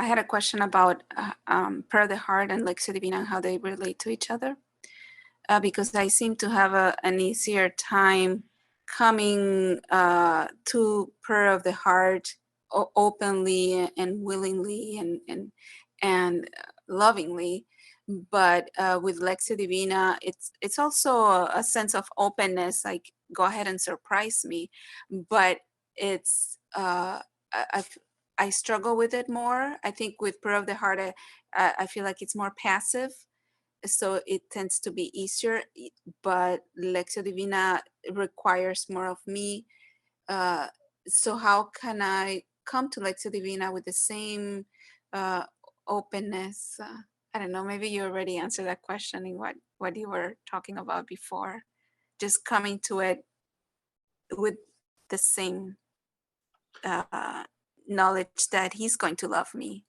had a question about prayer of the heart and Lectio Divina and how they relate to each other. Because I seem to have an easier time coming to prayer of the heart openly and willingly and lovingly. But with Lectio Divina, it's also a sense of openness, like go ahead and surprise me. But it's I struggle with it more. I think with prayer of the heart, I feel like it's more passive, so it tends to be easier, but Lectio Divina requires more of me. Uh, so how can I come to Lectio Divina with the same uh, openness? I don't know, maybe you already answered that question in what you were talking about before. Just coming to it with the same uh, knowledge that he's going to love me.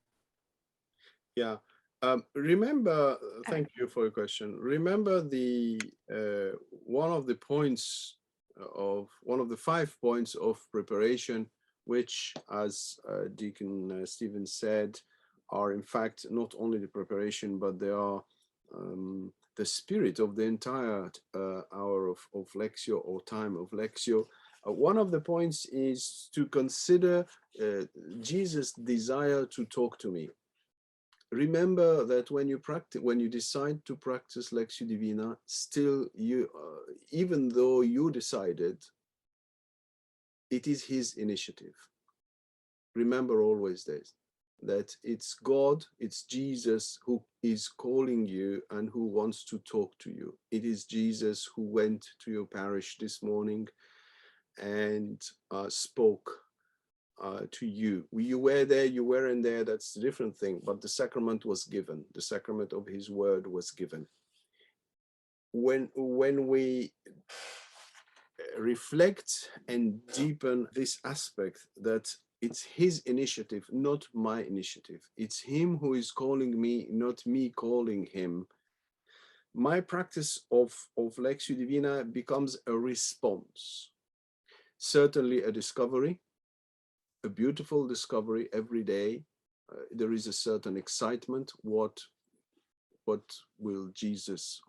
Yeah. Remember, I don't thank you for your question. Remember the one of the points of one of the 5 points of preparation, which, as Deacon Stephen said, are in fact not only the preparation, but they are the spirit of the entire hour of Lectio or time of Lectio. One of the points is to consider Jesus' desire to talk to me. Remember that when you decide to practice Lectio Divina, still you, even though you decided, it is his initiative. Remember always this, that it's God, it's Jesus who is calling you and who wants to talk to you. It is Jesus who went to your parish this morning and spoke to you. You were there, you weren't there, that's a different thing, but the sacrament was given. The sacrament of his word was given. When we reflect and deepen this aspect that it's his initiative, not my initiative. It's him who is calling me, not me calling him. My practice of Lectio Divina becomes a response, certainly a discovery, a beautiful discovery every day. There is a certain excitement. What will Jesus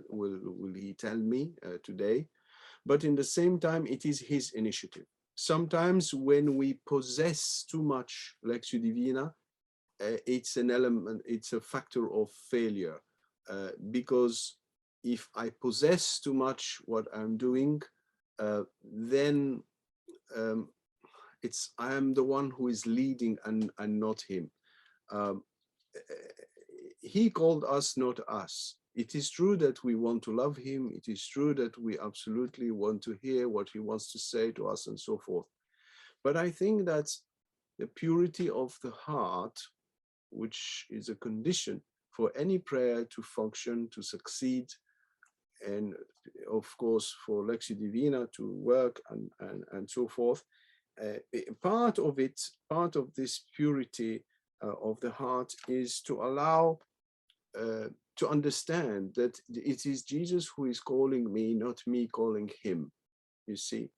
will he tell me today? But in the same time, it is his initiative. Sometimes when we possess too much Lectio Divina, it's an element, it's a factor of failure, because if I possess too much what I'm doing, then I am the one who is leading and not him. Um, he called us, not us. It is true that we want to love him. It is true that we absolutely want to hear what he wants to say to us and so forth. But I think that the purity of the heart, which is a condition for any prayer to function, to succeed, and of course for Lectio Divina to work and so forth, part of this purity of the heart is to allow to understand that it is Jesus who is calling me, not me calling him, you see.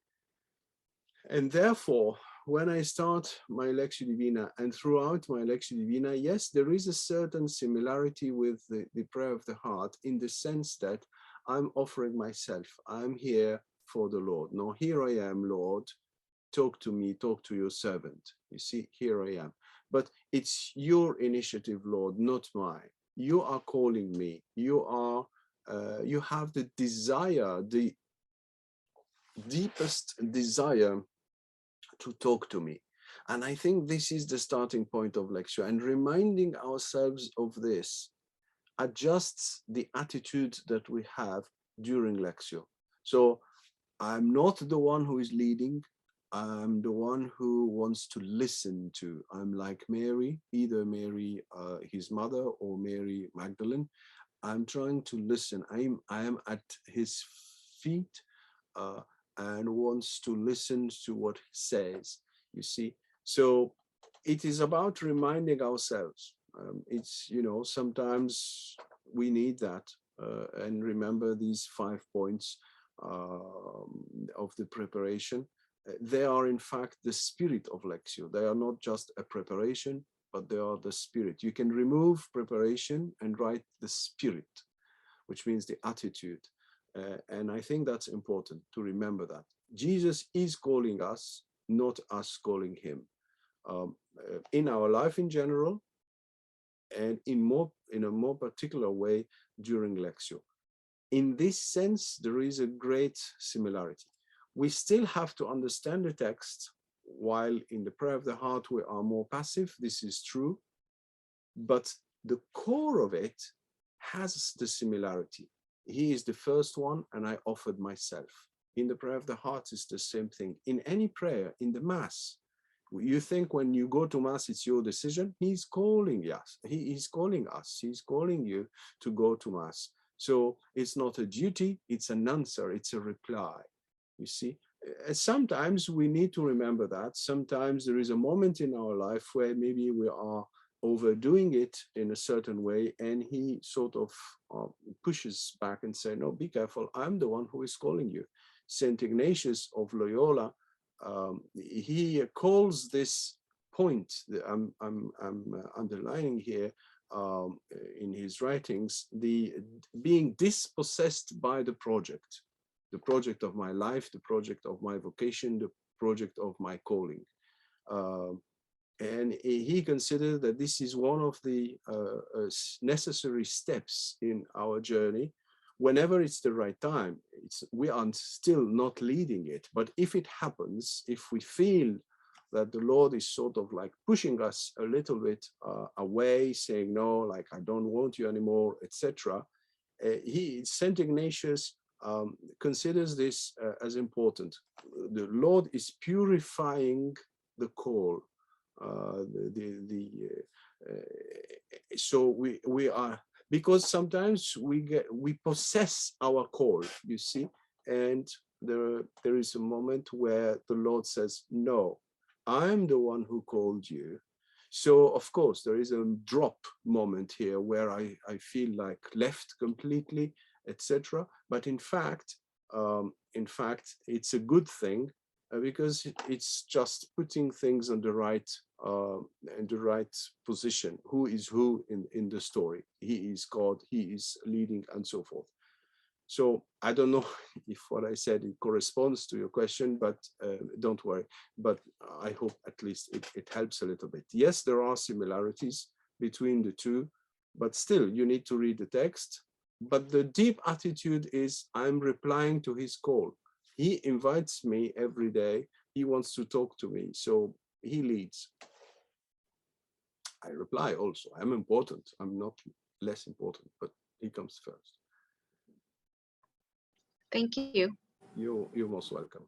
And therefore, when I start my Lectio Divina and throughout my Lectio Divina, yes, there is a certain similarity with the prayer of the heart in the sense that I'm offering myself. I'm here for the Lord. No, here I am, Lord. Talk to me, talk to your servant. You see, here I am. But it's your initiative, Lord, not mine. You are calling me. You have the desire, the deepest desire to talk to me. And I think this is the starting point of Lectio, and reminding ourselves of this adjusts the attitude that we have during Lectio. So I'm not the one who is leading. I'm the one who wants to listen to. I'm like Mary, either Mary, his mother, or Mary Magdalene. I'm trying to listen. I am at his feet and wants to listen to what he says, you see. So it is about reminding ourselves. It's, sometimes we need that and remember these 5 points of the preparation. They are in fact the spirit of Lectio. They are not just a preparation, but they are the spirit. You can remove preparation and write the spirit, which means the attitude. And I think that's important to remember that. Jesus is calling us, not us calling him. In our life in general, and in a more particular way during Lectio. In this sense, there is a great similarity. We still have to understand the text, while in the prayer of the heart we are more passive, this is true, but the core of it has the similarity. He is the first one, and I offered myself. In the prayer of the heart is the same thing. In any prayer, in the Mass, you think when you go to Mass, it's your decision. He's calling us. He is calling us. He's calling you to go to Mass. So it's not a duty, it's an answer, it's a reply. You see, sometimes we need to remember that. Sometimes there is a moment in our life where maybe we are overdoing it in a certain way, and he sort of pushes back and say, no, be careful, I'm the one who is calling you. Saint Ignatius of Loyola, he calls this point that I'm underlining here in his writings, the being dispossessed by the project of my life, the project of my vocation, the project of my calling. And he considered that this is one of the necessary steps in our journey. Whenever it's the right time, we are still not leading it. But if it happens, if we feel that the Lord is sort of like pushing us a little bit away, saying, no, like, I don't want you anymore, etc. Saint Ignatius considers this as important. The Lord is purifying the call. So we are, because sometimes we possess our call, you see, and there is a moment where the Lord says, no, I'm the one who called you. So of course there is a drop moment here where I feel like left completely, etc. But in fact it's a good thing, because it's just putting things on the right position. Who is who in the story? He is God, he is leading, and so forth. So I don't know if what I said it corresponds to your question, but don't worry. But I hope at least it helps a little bit. Yes, there are similarities between the two, but still you need to read the text. But the deep attitude is, I'm replying to his call. He invites me every day. He wants to talk to me. So he leads. I reply also. I'm important. I'm not less important, but he comes first. Thank you. You're most welcome.